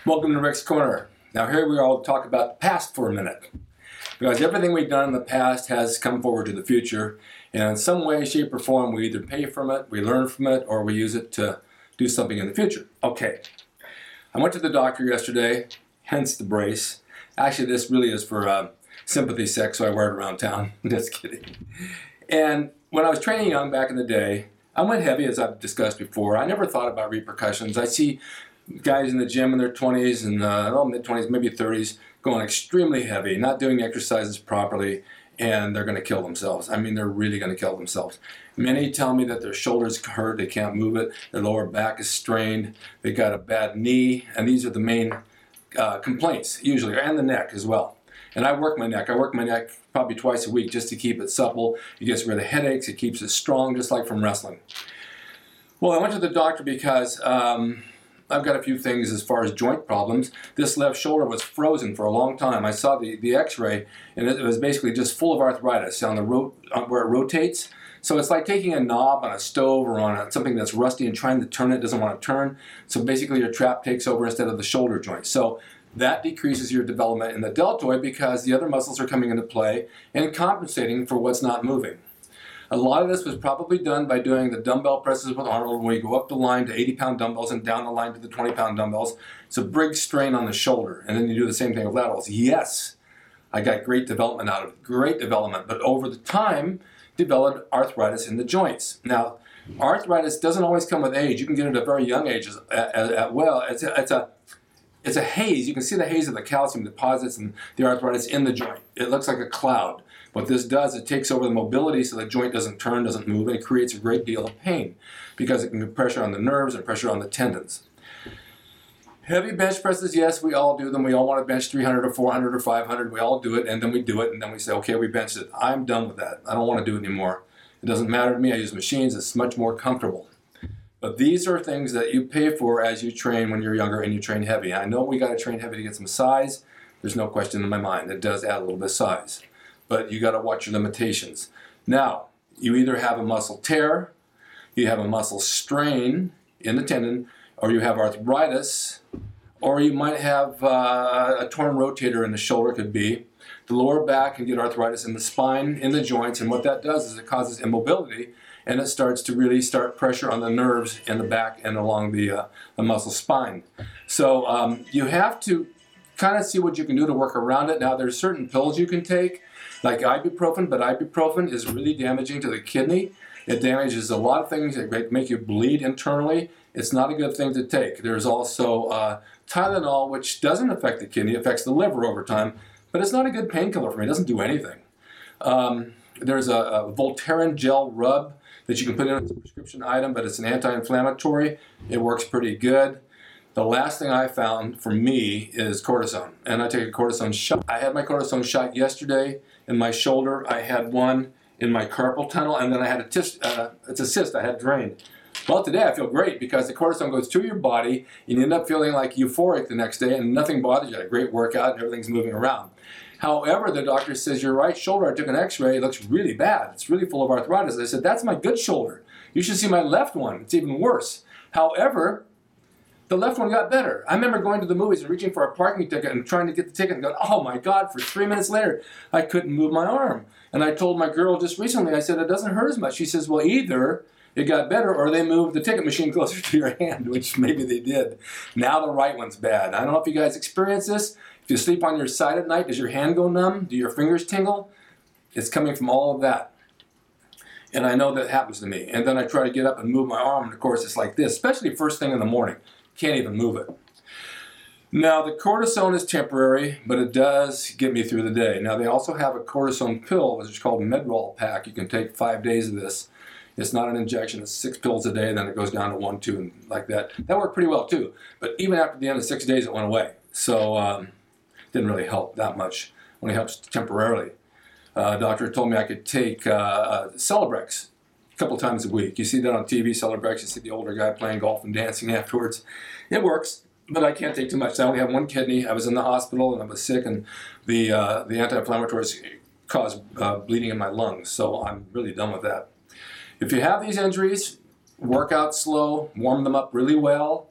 Welcome to Rick's Corner. Now here we all talk about the past for a minute. Because everything we've done in the past has come forward to the future. And in some way, shape, or form, we either pay from it, we learn from it, or we use it to do something in the future. Okay. I went to the doctor yesterday, hence the brace. Actually, this really is for sympathy sex, so I wear it around town. Just kidding. And when I was training young back in the day, I went heavy, as I've discussed before. I never thought about repercussions. I see guys in the gym in their 20s and mid-20s, maybe 30s, going extremely heavy, not doing exercises properly, and they're going to kill themselves. I mean, they're really going to kill themselves. Many tell me that their shoulders hurt, they can't move it, their lower back is strained, they got a bad knee, and these are the main complaints, usually, and the neck as well. And I work my neck. I work my neck probably twice a week just to keep it supple. It gets rid of headaches, it keeps it strong, just like from wrestling. Well, I went to the doctor because I've got a few things as far as joint problems. This left shoulder was frozen for a long time. I saw the x-ray, and it was basically just full of arthritis on the where it rotates. So it's like taking a knob on a stove or on something that's rusty and trying to turn it, doesn't want to turn. So basically your trap takes over instead of the shoulder joint. So that decreases your development in the deltoid because the other muscles are coming into play and compensating for what's not moving. A lot of this was probably done by doing the dumbbell presses with Arnold, where you go up the line to 80-pound dumbbells and down the line to the 20-pound dumbbells. It's a big strain on the shoulder, and then you do the same thing with laterals. Yes, I got great development out of it, great development, but over the time, developed arthritis in the joints. Now, arthritis doesn't always come with age. You can get it at a very young age as well. It's a haze. You can see the haze of the calcium deposits and the arthritis in the joint. It looks like a cloud. What this does, it takes over the mobility so the joint doesn't turn, doesn't move, and it creates a great deal of pain because it can put pressure on the nerves and pressure on the tendons. Heavy bench presses, yes, we all do them. We all want to bench 300 or 400 or 500. We all do it, and then we do it, and then we say, okay, we benched it. I'm done with that. I don't want to do it anymore. It doesn't matter to me. I use machines. It's much more comfortable. But these are things that you pay for as you train when you're younger and you train heavy. I know we got to train heavy to get some size. There's no question in my mind. It does add a little bit of size. But you got to watch your limitations. Now, you either have a muscle tear, you have a muscle strain in the tendon, or you have arthritis, or you might have a torn rotator in the shoulder, could be. The lower back can get arthritis in the spine, in the joints, and what that does is it causes immobility, and it starts to really start pressure on the nerves in the back and along the muscle spine. So you have to kind of see what you can do to work around it. Now, there's certain pills you can take, like ibuprofen, but ibuprofen is really damaging to the kidney. It damages a lot of things that make you bleed internally. It's not a good thing to take. There's also Tylenol, which doesn't affect the kidney, it affects the liver over time, but it's not a good painkiller for me. It doesn't do anything. There's a Voltaren gel rub that you can put in as a prescription item, but it's an anti-inflammatory. It works pretty good. The last thing I found for me is cortisone, and I take a cortisone shot. I had my cortisone shot yesterday in my shoulder. I had one in my carpal tunnel, and then I had it's a cyst I had drained. Well, today I feel great because the cortisone goes through your body, and you end up feeling like euphoric the next day, and nothing bothers you. You had a great workout, and everything's moving around. However, the doctor says, your right shoulder, I took an x-ray, it looks really bad. It's really full of arthritis. I said, that's my good shoulder. You should see my left one. It's even worse. However, the left one got better. I remember going to the movies and reaching for a parking ticket and trying to get the ticket and going, oh my God, for 3 minutes later, I couldn't move my arm. And I told my girl just recently, I said, it doesn't hurt as much. She says, well, either it got better or they moved the ticket machine closer to your hand, which maybe they did. Now the right one's bad. I don't know if you guys experience this. If you sleep on your side at night, does your hand go numb? Do your fingers tingle? It's coming from all of that. And I know that happens to me. And then I try to get up and move my arm, and of course it's like this, especially first thing in the morning. Can't even move it. Now, the cortisone is temporary, but it does get me through the day. Now, they also have a cortisone pill, which is called Medrol pack. You can take 5 days of this. It's not an injection. It's 6 pills a day, then it goes down to 1, 2, and like that. That worked pretty well, too. But even after the end of 6 days, it went away. So didn't really help that much. Only helps temporarily. Doctor told me I could take Celebrex a couple times a week. You see that on TV, Celebrex. You see the older guy playing golf and dancing afterwards. It works, but I can't take too much. I only have one kidney. I was in the hospital and I was sick, and the anti-inflammatories caused bleeding in my lungs. So I'm really done with that. If you have these injuries, work out slow, warm them up really well.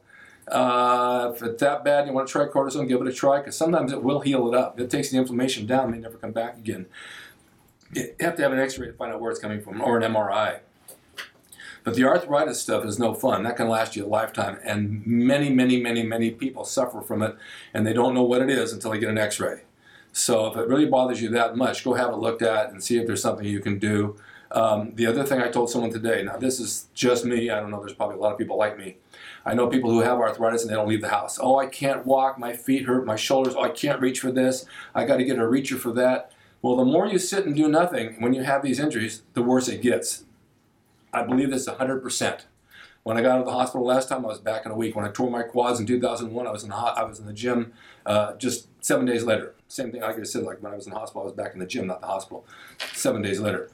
If it's that bad and you want to try cortisone, give it a try, because sometimes it will heal it up. It takes the inflammation down, may never come back again. You have to have an x-ray to find out where it's coming from, or an MRI. But the arthritis stuff is no fun. That can last you a lifetime, and many people suffer from it, and they don't know what it is until they get an x-ray. So if it really bothers you that much, go have it looked at and see if there's something you can do. The other thing I told someone today, now this is just me, I don't know, there's probably a lot of people like me. I know people who have arthritis and they don't leave the house. Oh, I can't walk, my feet hurt, my shoulders, oh, I can't reach for this, I got to get a reacher for that. Well, the more you sit and do nothing when you have these injuries, the worse it gets. I believe this 100%. When I got out of the hospital last time, I was back in a week. When I tore my quads in 2001, I was in the gym just 7 days later. Same thing, like I said, like when I was in the hospital, I was back in the gym, not the hospital. 7 days later.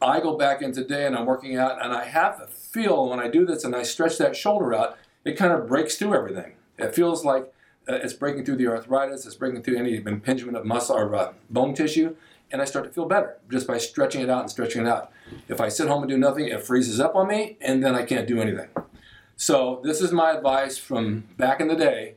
I go back in today and I'm working out, and I have to feel when I do this and I stretch that shoulder out, it kind of breaks through everything. It feels like it's breaking through the arthritis, it's breaking through any impingement of muscle or bone tissue, and I start to feel better just by stretching it out and stretching it out. If I sit home and do nothing, it freezes up on me, and then I can't do anything. So this is my advice from back in the day.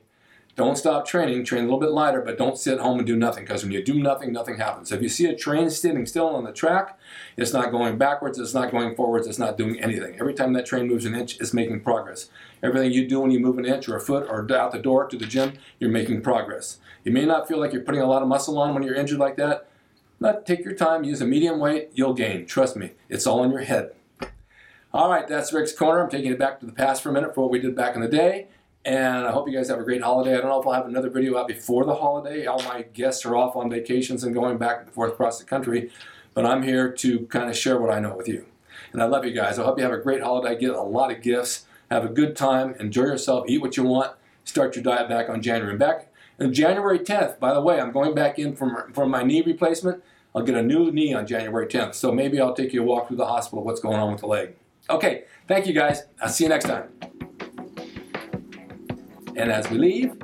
Don't stop training, train a little bit lighter, but don't sit home and do nothing, because when you do nothing, nothing happens. If you see a train sitting still on the track, it's not going backwards, it's not going forwards, it's not doing anything. Every time that train moves an inch, it's making progress. Everything you do when you move an inch or a foot or out the door to the gym, you're making progress. You may not feel like you're putting a lot of muscle on when you're injured like that, but take your time, use a medium weight, you'll gain. Trust me, it's all in your head. All right, that's Rick's Corner. I'm taking it back to the past for a minute for what we did back in the day. And I hope you guys have a great holiday. I don't know if I'll have another video out before the holiday. All my guests are off on vacations and going back and forth across the country. But I'm here to kind of share what I know with you. And I love you guys. I hope you have a great holiday. Get a lot of gifts. Have a good time. Enjoy yourself. Eat what you want. Start your diet back on January. And back on January 10th, by the way, I'm going back in from my knee replacement. I'll get a new knee on January 10th. So maybe I'll take you a walk through the hospital, what's going on with the leg. Okay, thank you guys. I'll see you next time. And as we leave,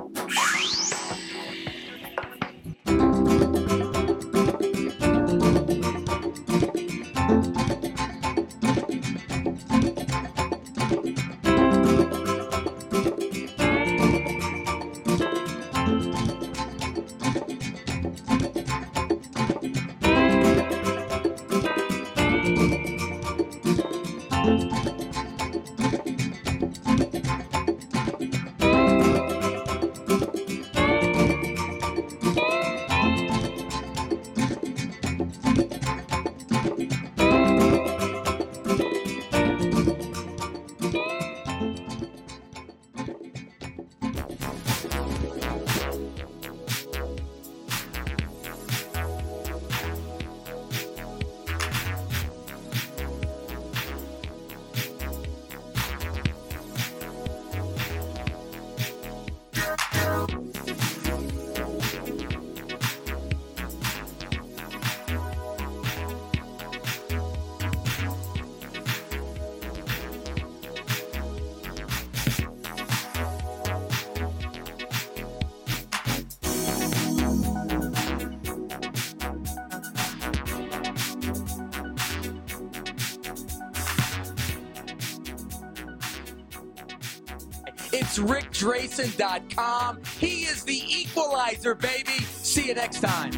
It's rickdrason.com. He is the equalizer, baby. See you next time.